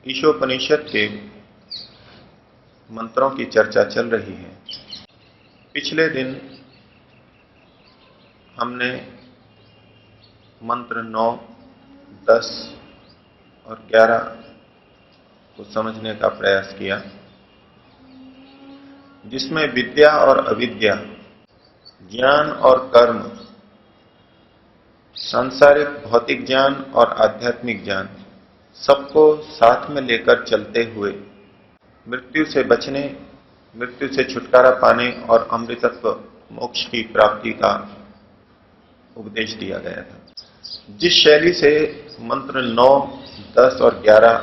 ईशोपनिषद के मंत्रों की चर्चा चल रही है। पिछले दिन हमने मंत्र 9, 10 और 11 को समझने का प्रयास किया, जिसमें विद्या और अविद्या, ज्ञान और कर्म, सांसारिक भौतिक ज्ञान और आध्यात्मिक ज्ञान सबको साथ में लेकर चलते हुए मृत्यु से बचने, मृत्यु से छुटकारा पाने और अमृतत्व मोक्ष की प्राप्ति का उपदेश दिया गया था। जिस शैली से मंत्र 9, 10 और 11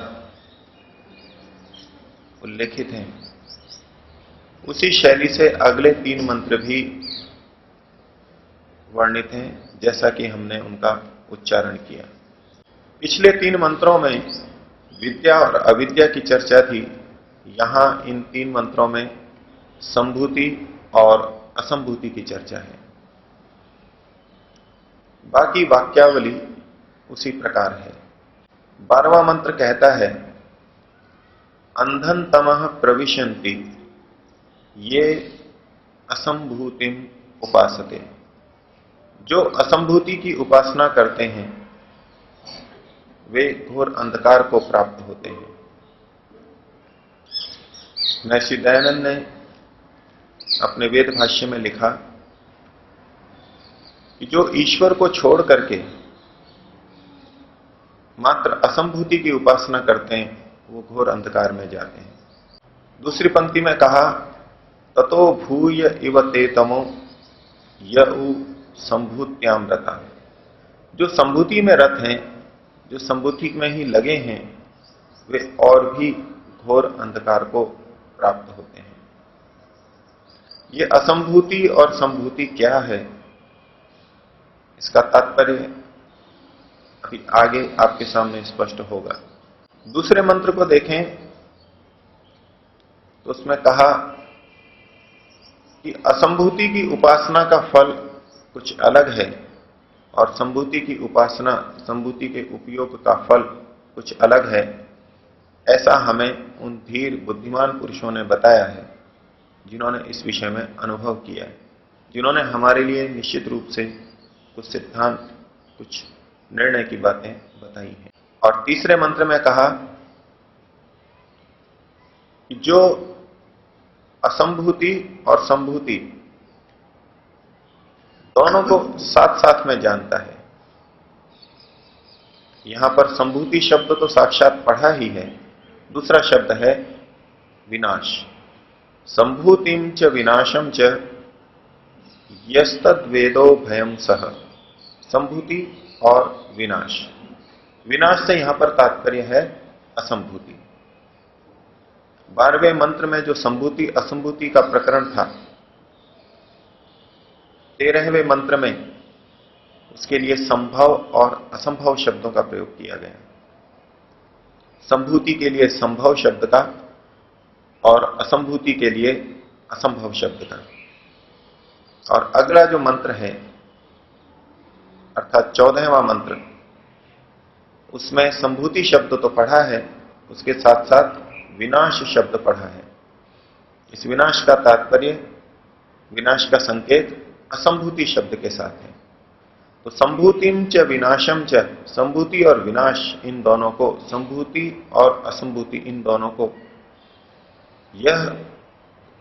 उल्लेखित हैं, उसी शैली से अगले 3 मंत्र भी वर्णित हैं, जैसा कि हमने उनका उच्चारण किया। पिछले 3 मंत्रों में विद्या और अविद्या की चर्चा थी। यहां इन 3 मंत्रों में संभूति और असंभूति की चर्चा है। बाकी वाक्यावली उसी प्रकार है। 12वां मंत्र कहता है, अंधन तमः प्रविशन्ति ये असंभूतिम उपासते। जो असंभूति की उपासना करते हैं वे घोर अंधकार को प्राप्त होते हैं। महर्षि दयानंद ने अपने वेद भाष्य में लिखा कि जो ईश्वर को छोड़ करके मात्र असंभूति की उपासना करते हैं वो घोर अंधकार में जाते हैं। दूसरी पंक्ति में कहा, ततो भूय इव ते तमो यउ संभूत्याम रता। जो संभूति में रत हैं, जो संभूति में ही लगे हैं, वे और भी घोर अंधकार को प्राप्त होते हैं। ये असंभूति और संभूति क्या है, इसका तात्पर्य अभी आगे आपके सामने स्पष्ट होगा। दूसरे मंत्र को देखें तो उसमें कहा कि असंभूति की उपासना का फल कुछ अलग है और संभूति की उपासना, संभूति के उपयोग का फल कुछ अलग है। ऐसा हमें उन धीर बुद्धिमान पुरुषों ने बताया है, जिन्होंने इस विषय में अनुभव किया है, जिन्होंने हमारे लिए निश्चित रूप से कुछ सिद्धांत, कुछ निर्णय की बातें बताई हैं। और तीसरे मंत्र में कहा कि जो असंभूति और संभूति दोनों को साथ साथ में जानता है। यहां पर संभूति शब्द तो साक्षात पढ़ा ही है, दूसरा शब्द है विनाश। संभूतिम च विनाशम च यस्तद वेदो भयम सह। संभूति और विनाश, विनाश से यहां पर तात्पर्य है असंभूति। 12वें मंत्र में जो संभूति असंभूति का प्रकरण था, 13वें मंत्र में उसके लिए संभव और असंभव शब्दों का प्रयोग किया गया। संभूति के लिए संभव शब्द का और असंभूति के लिए असंभव शब्द का। और अगला जो मंत्र है अर्थात 14वां मंत्र, उसमें संभूति शब्द तो पढ़ा है, उसके साथ साथ विनाश शब्द पढ़ा है। इस विनाश का तात्पर्य, विनाश का संकेत असंभूति शब्द के साथ है। तो संभूतिम च विनाशम च, संभूति और विनाश इन दोनों को, संभूति और असंभूति इन दोनों को, यह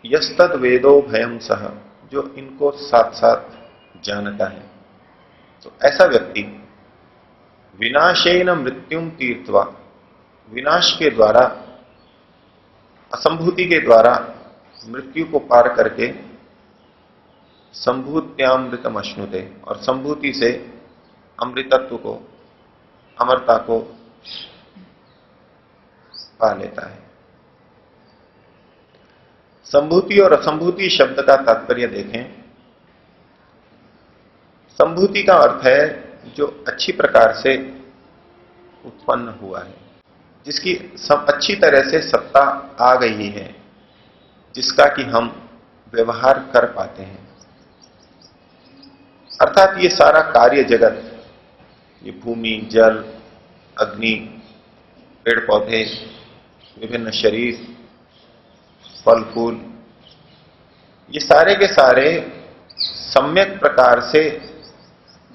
यस्तद वेदो भयम सह, जो इनको साथ साथ जानता है, तो ऐसा व्यक्ति विनाशेन मृत्युम तीर्थवा, विनाश के द्वारा, असंभूति के द्वारा मृत्यु को पार करके संभूत्यामृतम अश्नुते, और संभूति से अमृतत्व को, अमरता को पा लेता है। संभूति और असंभूति शब्द का तात्पर्य देखें। संभूति का अर्थ है जो अच्छी प्रकार से उत्पन्न हुआ है, जिसकी सब अच्छी तरह से सत्ता आ गई है, जिसका कि हम व्यवहार कर पाते हैं। अर्थात ये सारा कार्य जगत, ये भूमि, जल, अग्नि, पेड़ पौधे, विभिन्न शरीर, फल फूल, ये सारे के सारे सम्यक प्रकार से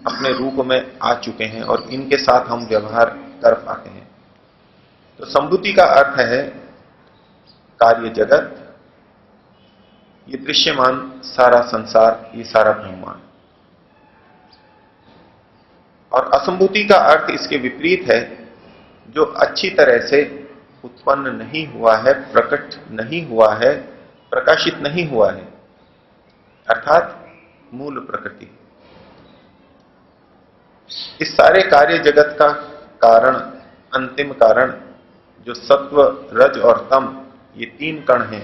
अपने रूप में आ चुके हैं और इनके साथ हम व्यवहार कर पाते हैं। तो संभूति का अर्थ है कार्य जगत, ये दृश्यमान सारा संसार, ये सारा ब्रह्मांड। और असंभूति का अर्थ इसके विपरीत है, जो अच्छी तरह से उत्पन्न नहीं हुआ है, प्रकट नहीं हुआ है, प्रकाशित नहीं हुआ है, अर्थात मूल प्रकृति। इस सारे कार्य जगत का कारण, अंतिम कारण, जो सत्व, रज और तम, ये तीन कण हैं,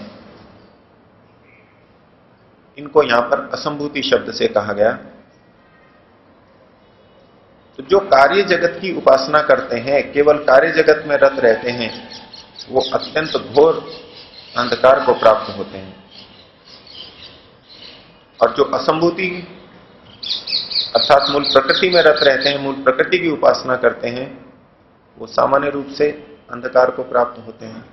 इनको यहां पर असंभूति शब्द से कहा गया। तो जो कार्य जगत की उपासना करते हैं, केवल कार्य जगत में रत रहते हैं, वो अत्यंत घोर अंधकार को प्राप्त होते हैं। और जो असंभूति अर्थात मूल प्रकृति में रत रहते हैं, मूल प्रकृति की उपासना करते हैं, वो सामान्य रूप से अंधकार को प्राप्त होते हैं।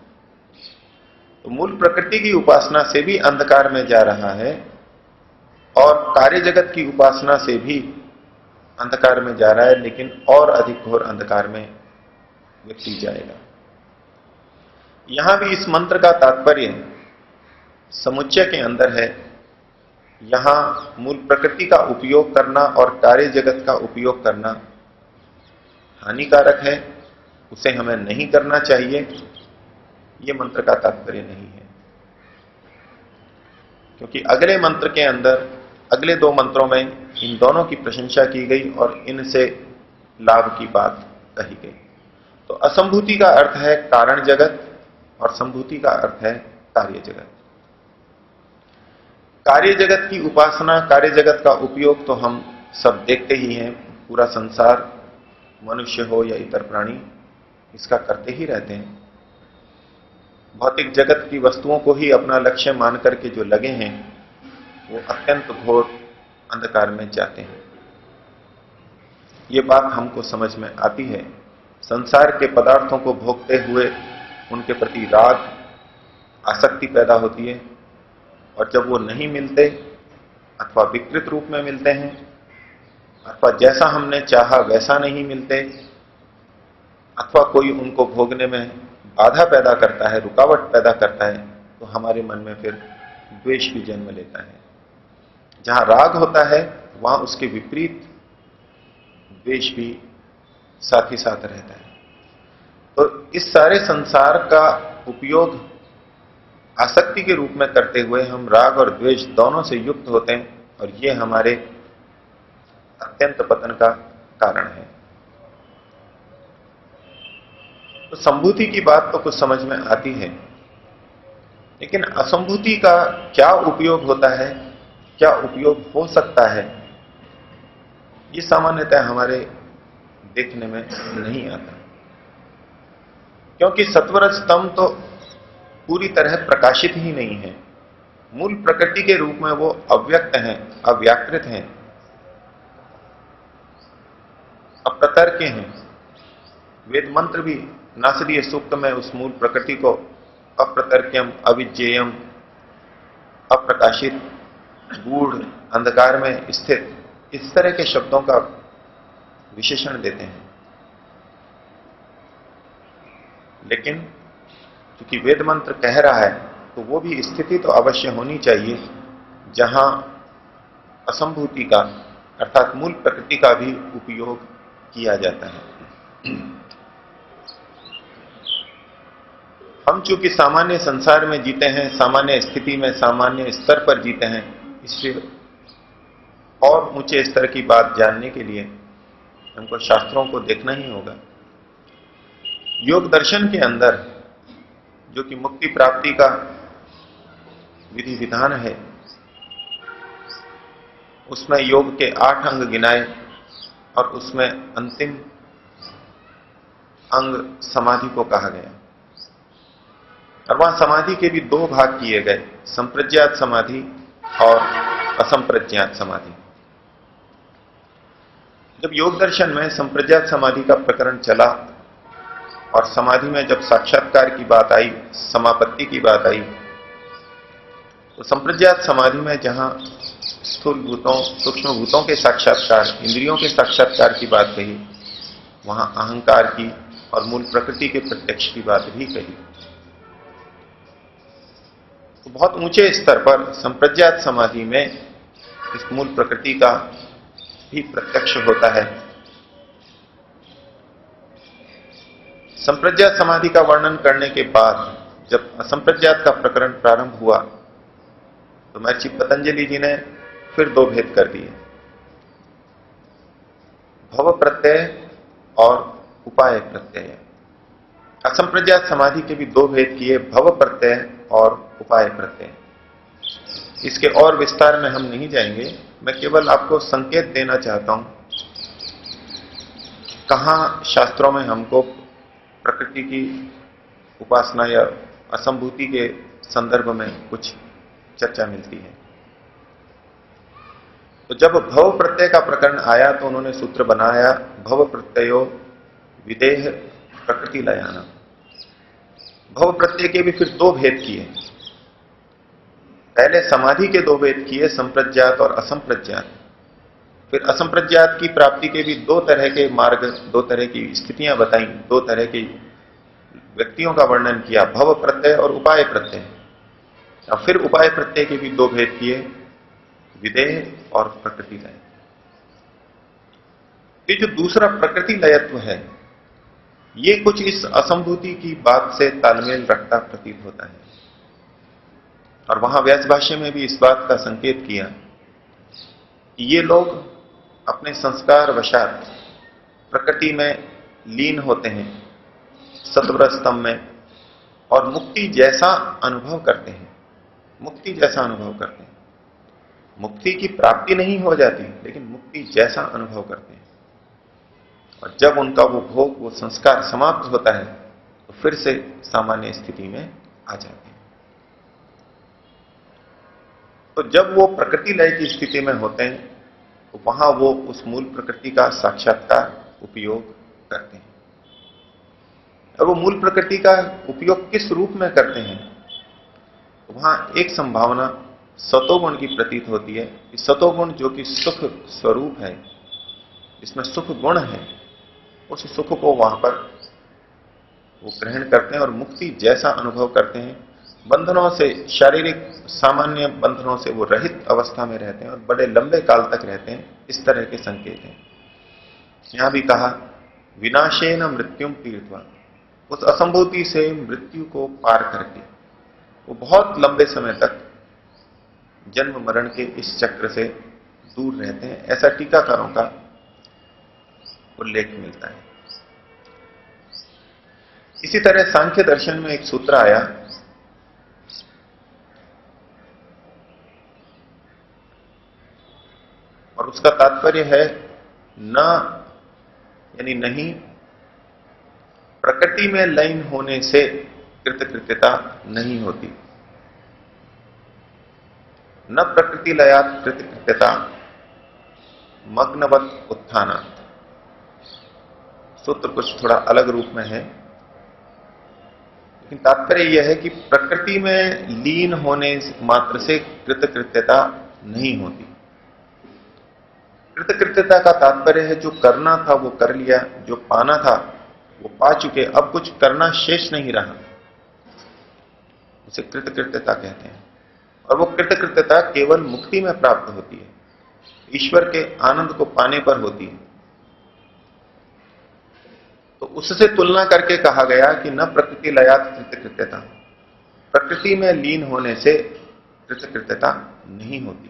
तो मूल प्रकृति की उपासना से भी अंधकार में जा रहा है और कार्य जगत की उपासना से भी अंधकार में जा रहा है, लेकिन और अधिक घोर अंधकार में व्यक्ति जाएगा। यहां भी इस मंत्र का तात्पर्य समुच्चय के अंदर है। यहां मूल प्रकृति का उपयोग करना और कार्य जगत का उपयोग करना हानिकारक है, उसे हमें नहीं करना चाहिए, यह मंत्र का तात्पर्य नहीं है। क्योंकि अगले मंत्र के अंदर, अगले दो मंत्रों में इन दोनों की प्रशंसा की गई और इनसे लाभ की बात कही गई। तो असंभूति का अर्थ है कारण जगत और संभूति का अर्थ है कार्य जगत। कार्य जगत की उपासना, कार्य जगत का उपयोग तो हम सब देखते ही हैं। पूरा संसार, मनुष्य हो या इतर प्राणी, इसका करते ही रहते हैं। भौतिक जगत की वस्तुओं को ही अपना लक्ष्य मान करके जो लगे हैं, वो अत्यंत घोर अंधकार में जाते हैं। ये बात हमको समझ में आती है। संसार के पदार्थों को भोगते हुए उनके प्रति राग, आसक्ति पैदा होती है, और जब वो नहीं मिलते अथवा विकृत रूप में मिलते हैं, अथवा जैसा हमने चाहा वैसा नहीं मिलते, अथवा कोई उनको भोगने में बाधा पैदा करता है, रुकावट पैदा करता है, तो हमारे मन में फिर द्वेष भी जन्म लेता है। जहां राग होता है वहां उसके विपरीत द्वेष भी साथ ही साथ रहता है। तो इस सारे संसार का उपयोग आसक्ति के रूप में करते हुए हम राग और द्वेष दोनों से युक्त होते हैं, और ये हमारे अत्यंत पतन का कारण है। तो संभूति की बात तो कुछ समझ में आती है, लेकिन असंभूति का क्या उपयोग होता है, क्या उपयोग हो सकता है, ये सामान्यतः हमारे देखने में नहीं आता। क्योंकि सत्वरज तम तो पूरी तरह प्रकाशित ही नहीं है। मूल प्रकृति के रूप में वो अव्यक्त हैं, अव्याकृत हैं, अप्रतर्क हैं। वेद मंत्र भी नासदीय सूक्त में उस मूल प्रकृति को अप्रतर्क्यम, अविज्ञेयम, अप्रकाशित, गूढ़, अंधकार में स्थित, इस तरह के शब्दों का विशेषण देते हैं। लेकिन क्योंकि वेद मंत्र कह रहा है, तो वो भी स्थिति तो अवश्य होनी चाहिए जहां असंभूति का अर्थात मूल प्रकृति का भी उपयोग किया जाता है। हम चूंकि सामान्य संसार में जीते हैं, सामान्य स्थिति में, सामान्य स्तर पर जीते हैं, इसलिए और ऊंचे स्तर की बात जानने के लिए हमको शास्त्रों को देखना ही होगा। योग दर्शन के अंदर जो कि मुक्ति प्राप्ति का विधि विधान है, उसमें योग के 8 अंग गिनाए और उसमें अंतिम अंग समाधि को कहा गया। और वहां समाधि के भी 2 भाग किए गए, संप्रज्ञात समाधि और असंप्रज्ञात समाधि। जब योग दर्शन में संप्रज्ञात समाधि का प्रकरण चला और समाधि में जब साक्षात्कार की बात आई, समापत्ति की बात आई, तो संप्रज्ञात समाधि में जहां स्थूल भूतों, सूक्ष्म भूतों के साक्षात्कार, इंद्रियों के साक्षात्कार की बात कही, वहां अहंकार की और मूल प्रकृति के प्रत्यक्ष की बात भी कही। तो बहुत ऊंचे स्तर पर संप्रज्ञात समाधि में इस मूल प्रकृति का भी प्रत्यक्ष होता है। संप्रज्ञात समाधि का वर्णन करने के बाद जब असंप्रज्ञात का प्रकरण प्रारंभ हुआ तो महर्षि पतंजलि जी ने फिर दो भेद कर दिए, भव प्रत्यय और उपाय प्रत्यय। असंप्रज्ञात समाधि के भी दो भेद किए, भव प्रत्यय और उपाय प्रत्यय। इसके और विस्तार में हम नहीं जाएंगे, मैं केवल आपको संकेत देना चाहता हूं कहां शास्त्रों में हमको प्रकृति की उपासना या असंभूति के संदर्भ में कुछ चर्चा मिलती है। तो जब भव प्रत्यय का प्रकरण आया तो उन्होंने सूत्र बनाया, भव प्रत्ययो विदेह प्रकृति लयाना। भव प्रत्यय के भी फिर दो भेद किए। पहले समाधि के दो भेद किए, संप्रज्ञात और असंप्रज्ञात। फिर असंप्रज्ञात की प्राप्ति के भी दो तरह के मार्ग, दो तरह की स्थितियां बताई, दो तरह की व्यक्तियों का वर्णन किया, भव प्रत्यय और उपाय प्रत्यय। और फिर उपाय प्रत्यय के भी दो भेद किए, विदेह और प्रकृति लय। ये जो दूसरा प्रकृति लयत्व है, ये कुछ इस असंभूति की बात से तालमेल रखता प्रतीत होता है। और वहां व्यास भाष्य में भी इस बात का संकेत किया कि ये लोग अपने संस्कार वशात प्रकृति में लीन होते हैं, सत्वर स्तंभ में, और मुक्ति जैसा अनुभव करते हैं। मुक्ति जैसा अनुभव करते हैं। मुक्ति की प्राप्ति नहीं हो जाती, लेकिन मुक्ति जैसा अनुभव करते हैं। और जब उनका वो भोग, वो संस्कार समाप्त होता है तो फिर से सामान्य स्थिति में आ जाते हैं। तो जब वो प्रकृति लय की स्थिति में होते हैं तो वहां वो उस मूल प्रकृति का साक्षात्कार, उपयोग करते हैं। और वो मूल प्रकृति का उपयोग किस रूप में करते हैं? तो वहां एक संभावना सतोगुण की प्रतीत होती है कि सतोगुण जो कि सुख स्वरूप है, इसमें सुख गुण है, उस सुख को वहां पर वो ग्रहण करते हैं और मुक्ति जैसा अनुभव करते हैं। बंधनों से, शारीरिक सामान्य बंधनों से वो रहित अवस्था में रहते हैं और बड़े लंबे काल तक रहते हैं। इस तरह के संकेत हैं। यहां भी कहा, विनाशेन मृत्युम पीड़ित्वा, उस असंभूति से मृत्यु को पार करके वो बहुत लंबे समय तक जन्म मरण के इस चक्र से दूर रहते हैं। ऐसा टीकाकारों का उल्लेख मिलता है। इसी तरह सांख्य दर्शन में एक सूत्र आया, और उसका तात्पर्य है न, यानी नहीं, प्रकृति में लीन होने से कृतकृत्यता नहीं होती। न प्रकृति लयात कृतकृत्यता मग्नवत उत्थानात्। सूत्र कुछ थोड़ा अलग रूप में है, लेकिन तात्पर्य यह है कि प्रकृति में लीन होने मात्र से कृतकृत्यता नहीं होती। कृतकृत्यता का तात्पर्य है जो करना था वो कर लिया, जो पाना था वो पा चुके, अब कुछ करना शेष नहीं रहा, उसे कृतकृत्यता कहते हैं। और वो कृतकृत्यता केवल मुक्ति में प्राप्त होती है, ईश्वर के आनंद को पाने पर होती है। तो उससे तुलना करके कहा गया कि न प्रकृति लयात कृतकृत्यता, प्रकृति में लीन होने से कृतकृत्यता नहीं होती।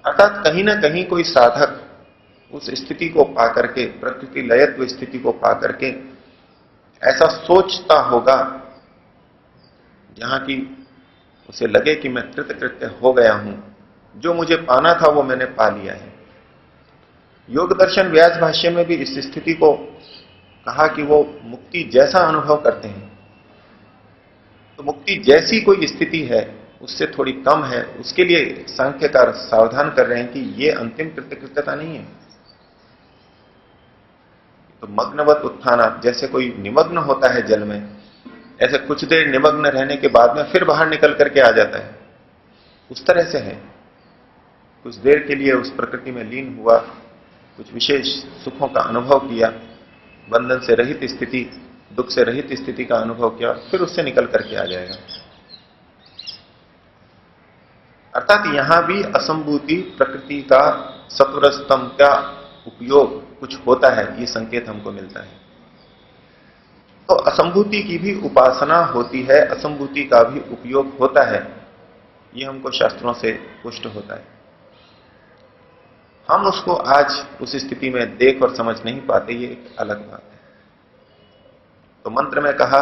अर्थात कहीं ना कहीं कोई साधक उस स्थिति को पा करके, प्रकृति लयत्व स्थिति को पा करके ऐसा सोचता होगा जहां की उसे लगे कि मैं कृतकृत्य हो गया हूं, जो मुझे पाना था वो मैंने पा लिया है। योग दर्शन व्यास भाष्य में भी इस स्थिति को कहा कि वो मुक्ति जैसा अनुभव करते हैं। तो मुक्ति जैसी कोई स्थिति है उससे थोड़ी कम है, उसके लिए सांख्यकार सावधान कर रहे हैं कि ये अंतिम कृतकृत्यता नहीं है। तो मग्नवत उत्थानात्, जैसे कोई निमग्न होता है जल में, ऐसे कुछ देर निमग्न रहने के बाद में फिर बाहर निकल करके आ जाता है, उस तरह से है। कुछ देर के लिए उस प्रकृति में लीन हुआ, कुछ विशेष सुखों का अनुभव किया, बंधन से रहित स्थिति, दुख से रहित स्थिति का अनुभव किया, फिर उससे निकल करके आ जाएगा। अर्थात यहां भी असंभूति प्रकृति का सत्वरस्तम का उपयोग कुछ होता है, ये संकेत हमको मिलता है। तो असंभूति की भी उपासना होती है, असंभूति का भी उपयोग होता है, ये हमको शास्त्रों से पुष्ट होता है। हम उसको आज उस स्थिति में देख और समझ नहीं पाते, ये एक अलग बात है। तो मंत्र में कहा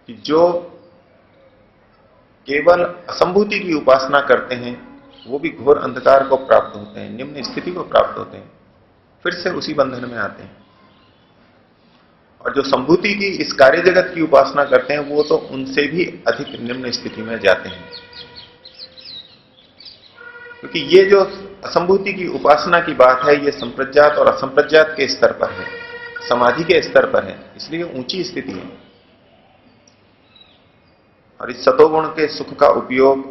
कि जो केवल असंभूति की उपासना करते हैं वो भी घोर अंधकार को प्राप्त होते हैं, निम्न स्थिति को प्राप्त होते हैं, फिर से उसी बंधन में आते हैं। और जो संभूति की इस कार्य जगत की उपासना करते हैं वो तो उनसे भी अधिक निम्न स्थिति में जाते हैं, क्योंकि ये जो असंभूति की उपासना की बात है ये संप्रज्ञात और असंप्रज्ञात के स्तर पर है, समाधि के स्तर पर है, इसलिए ऊंची स्थिति है। और इस सतोगुण के सुख का उपयोग,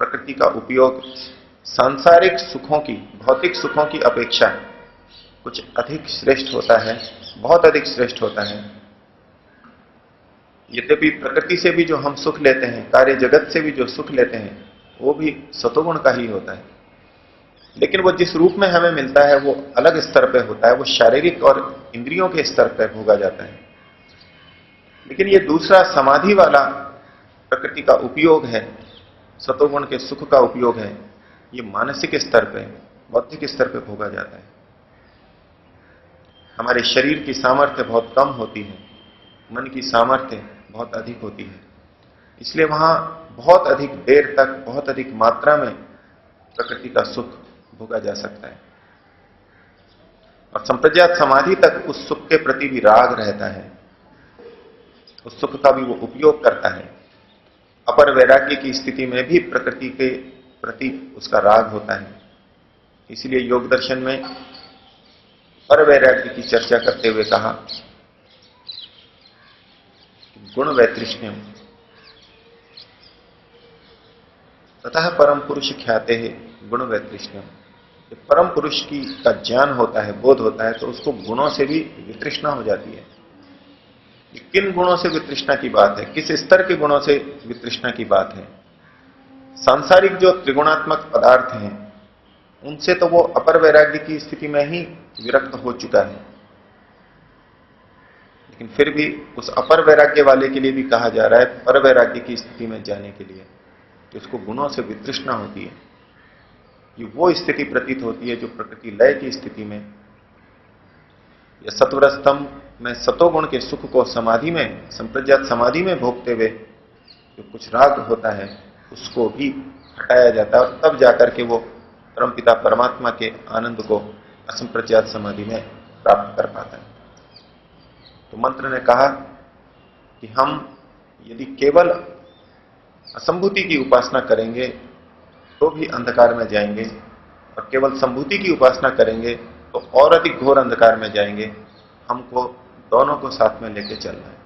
प्रकृति का उपयोग सांसारिक सुखों की, भौतिक सुखों की अपेक्षा कुछ अधिक श्रेष्ठ होता है, बहुत अधिक श्रेष्ठ होता है। यद्यपि प्रकृति से भी जो हम सुख लेते हैं, कार्य जगत से भी जो सुख लेते हैं, वो भी सतोगुण का ही होता है, लेकिन वो जिस रूप में हमें मिलता है वो अलग स्तर पे होता है, वो शारीरिक और इंद्रियों के स्तर पर भोगा जाता है। लेकिन ये दूसरा समाधि वाला प्रकृति का उपयोग है, सतोगुण के सुख का उपयोग है, ये मानसिक स्तर पे, बौद्धिक स्तर पे भोगा जाता है। हमारे शरीर की सामर्थ्य बहुत कम होती है, मन की सामर्थ्य बहुत अधिक होती है, इसलिए वहां बहुत अधिक देर तक, बहुत अधिक मात्रा में प्रकृति का सुख भोगा जा सकता है। और संप्रज्ञात समाधि तक उस सुख के प्रति भी राग रहता है, उस सुख का भी वो उपयोग करता है। अपर वैराग्य की स्थिति में भी प्रकृति के प्रति उसका राग होता है। इसलिए योग दर्शन में पर वैराग्य की चर्चा करते हुए कहा गुण वैतृष्ण्यम तथा परम पुरुष ख्याते है गुण वैतृष्ण्यम। परम पुरुष की का ज्ञान होता है, बोध होता है, तो उसको गुणों से भी वितृष्णा हो जाती है। किन गुणों से वितृष्णा की बात है, किस स्तर के गुणों से वितृष्णा की बात है? सांसारिक जो त्रिगुणात्मक पदार्थ हैं उनसे तो वो अपर वैराग्य की स्थिति में ही विरक्त हो चुका है, लेकिन फिर भी उस अपर वैराग्य वाले के लिए भी कहा जा रहा है पर वैराग्य की स्थिति में जाने के लिए कि उसको गुणों से वितृष्णा होती है। ये वो स्थिति प्रतीत होती है जो प्रकृति लय की स्थिति में या सत्वरस्तम में सतोगुण के सुख को समाधि में, संप्रज्ञात समाधि में भोगते हुए जो कुछ राग होता है उसको भी हटाया जाता है, और तब जाकर के वो परमपिता परमात्मा के आनंद को असंप्रज्ञात समाधि में प्राप्त कर पाता है। तो मंत्र ने कहा कि हम यदि केवल असंभूति की उपासना करेंगे तो भी अंधकार में जाएंगे, और केवल संभूति की उपासना करेंगे तो और अधिक घोर अंधकार में जाएंगे। हमको दोनों को साथ में लेके चलना है।